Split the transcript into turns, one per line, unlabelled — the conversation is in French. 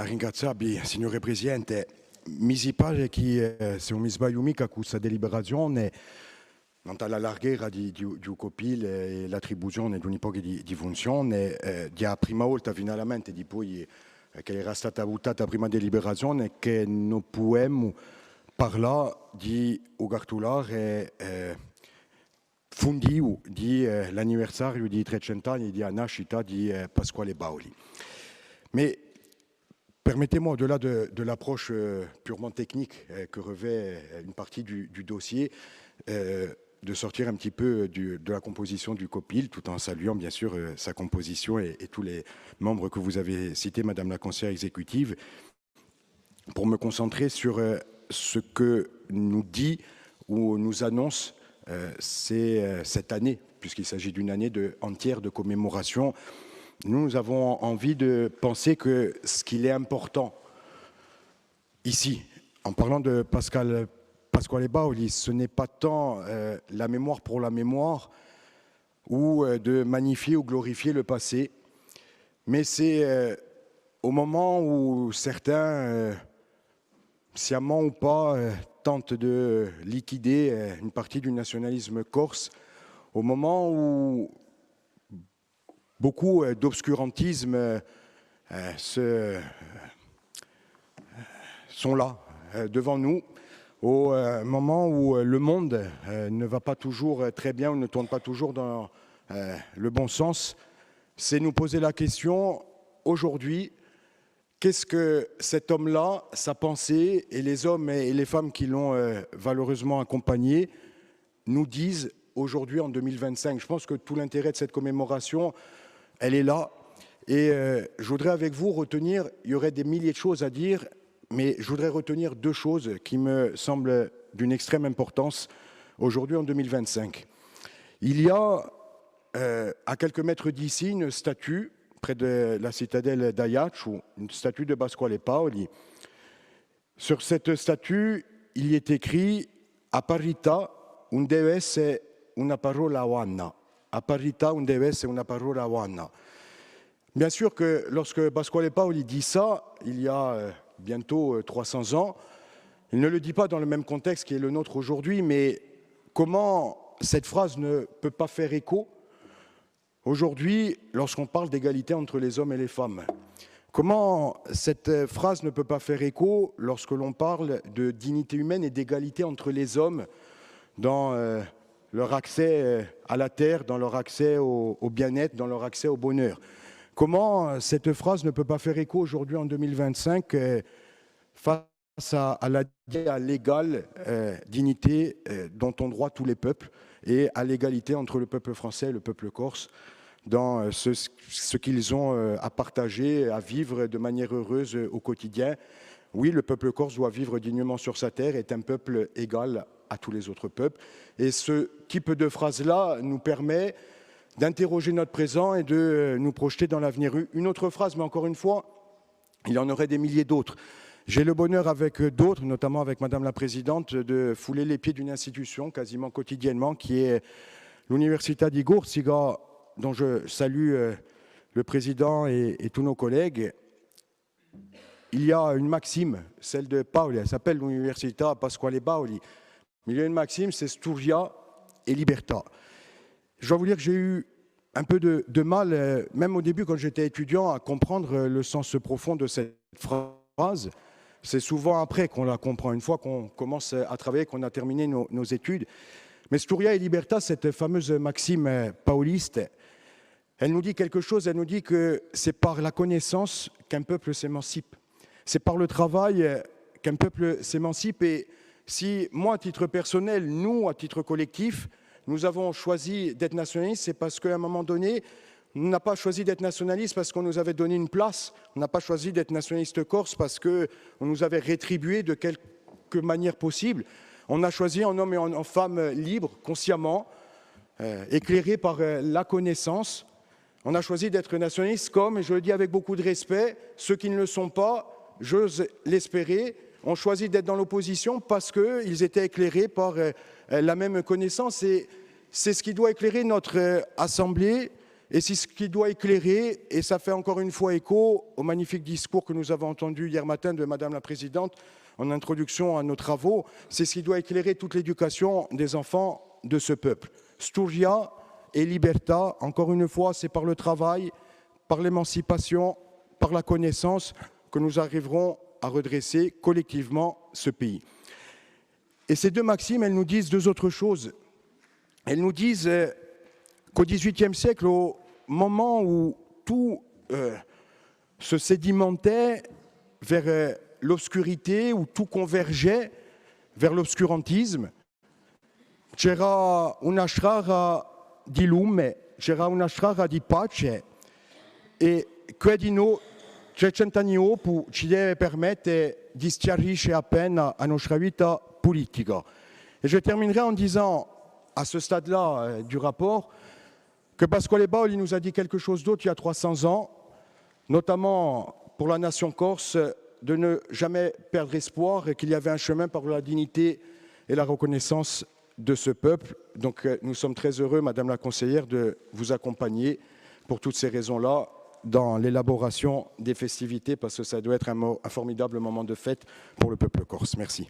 ringraziarvi, signore Presidente. Mi si pare che, se non mi sbaglio mica, questa deliberazione non alla larghera di Copil e l'attribuzione di un'ipotesi di funzione di prima volta finalmente di poi che era stata votata prima deliberazione che non possiamo parlare di ugartulare fundiu di l'anniversario di 300 anni di nascita di Pasquale Bauli. Mais permettez-moi, au-delà de l'approche purement technique que revêt une partie du dossier, de sortir un petit peu de la composition du COPIL, tout en saluant bien sûr sa composition et tous les membres que vous avez cités, Madame la conseillère exécutive, pour me concentrer sur ce que nous dit ou nous annonce cette année, puisqu'il s'agit d'une année entière de commémoration. Nous avons envie de penser que ce qu'il est important ici, en parlant de Pasquale Bauli, ce n'est pas tant la mémoire pour la mémoire ou de magnifier ou glorifier le passé, mais c'est au moment où certains, sciemment ou pas, tentent de liquider une partie du nationalisme corse, au moment où beaucoup d'obscurantisme sont là, devant nous, au moment où le monde ne va pas toujours très bien ou ne tourne pas toujours dans le bon sens. C'est nous poser la question, aujourd'hui, qu'est-ce que cet homme-là, sa pensée, et les hommes et les femmes qui l'ont valeureusement accompagné, nous disent aujourd'hui en 2025. Je pense que tout l'intérêt de cette commémoration, elle est là. Et je voudrais avec vous retenir, il y aurait des milliers de choses à dire, mais je voudrais retenir deux choses qui me semblent d'une extrême importance aujourd'hui en 2025. Il y a à quelques mètres d'ici une statue près de la citadelle d'Ajaccio, une statue de Pasquale Bauli. Sur cette statue, il y est écrit « A parità un deve essere una parola oanna ». A parità un deve essere una parola oanna. Bien sûr que lorsque Pasquale Bauli dit ça, il y a bientôt 300 ans, il ne le dit pas dans le même contexte qui est le nôtre aujourd'hui, mais comment cette phrase ne peut pas faire écho aujourd'hui lorsqu'on parle d'égalité entre les hommes et les femmes? Comment cette phrase ne peut pas faire écho lorsque l'on parle de dignité humaine et d'égalité entre les hommes dans leur accès à la terre, dans leur accès au bien-être, dans leur accès au bonheur? Comment cette phrase ne peut pas faire écho aujourd'hui en 2025 face à l'égale dignité dont ont droit tous les peuples et à l'égalité entre le peuple français et le peuple corse dans ce qu'ils ont à partager, à vivre de manière heureuse au quotidien? Oui, le peuple corse doit vivre dignement sur sa terre, est un peuple égal à tous les autres peuples. Et ce type de phrase-là nous permet d'interroger notre présent et de nous projeter dans l'avenir. Une autre phrase, mais encore une fois, il y en aurait des milliers d'autres. J'ai le bonheur avec d'autres, notamment avec Madame la Présidente, de fouler les pieds d'une institution quasiment quotidiennement, qui est l'Università di Corsica, dont je salue le Président et tous nos collègues. Il y a une maxime, celle de Paoli, elle s'appelle l'Università Pasquale Bauli. Mais il y a une maxime, c'est Studia et Libertà. Je dois vous dire que j'ai eu un peu de mal, même au début quand j'étais étudiant, à comprendre le sens profond de cette phrase. C'est souvent après qu'on la comprend, une fois qu'on commence à travailler, qu'on a terminé nos études. Mais Studia et Libertà, cette fameuse maxime pauliste, elle nous dit quelque chose, elle nous dit que c'est par la connaissance qu'un peuple s'émancipe. C'est par le travail qu'un peuple s'émancipe. Et si moi, à titre personnel, nous, à titre collectif, nous avons choisi d'être nationalistes, c'est parce qu'à un moment donné, on n'a pas choisi d'être nationaliste parce qu'on nous avait donné une place. On n'a pas choisi d'être nationaliste corse parce qu'on nous avait rétribué de quelque manière possible. On a choisi en homme et en femme libres, consciemment, éclairés par la connaissance. On a choisi d'être nationaliste comme, et je le dis avec beaucoup de respect, ceux qui ne le sont pas, j'ose l'espérer, ont choisi d'être dans l'opposition parce qu'ils étaient éclairés par la même connaissance. Et c'est ce qui doit éclairer notre Assemblée Et c'est ce qui doit éclairer, et ça fait encore une fois écho au magnifique discours que nous avons entendu hier matin de Madame la Présidente en introduction à nos travaux, c'est ce qui doit éclairer toute l'éducation des enfants de ce peuple. Sturgia et Liberta, encore une fois, c'est par le travail, par l'émancipation, par la connaissance que nous arriverons à redresser collectivement ce pays. Et ces deux maximes, elles nous disent deux autres choses. Elles nous disent qu'au XVIIIe siècle, au moment où tout se sédimentait vers l'obscurité, où tout convergeait vers l'obscurantisme, c'era una strada di lume, c'era una strada di pace, e credino 300 anni dopo ci deve permettere di schiarirci appena a nostra vita politica. Et je terminerai en disant, à ce stade-là du rapport, que Pasquale Baoli nous a dit quelque chose d'autre il y a 300 ans, notamment pour la nation corse, de ne jamais perdre espoir et qu'il y avait un chemin par la dignité et la reconnaissance de ce peuple. Donc nous sommes très heureux, Madame la conseillère, de vous accompagner pour toutes ces raisons-là dans l'élaboration des festivités, parce que ça doit être un formidable moment de fête pour le peuple corse. Merci.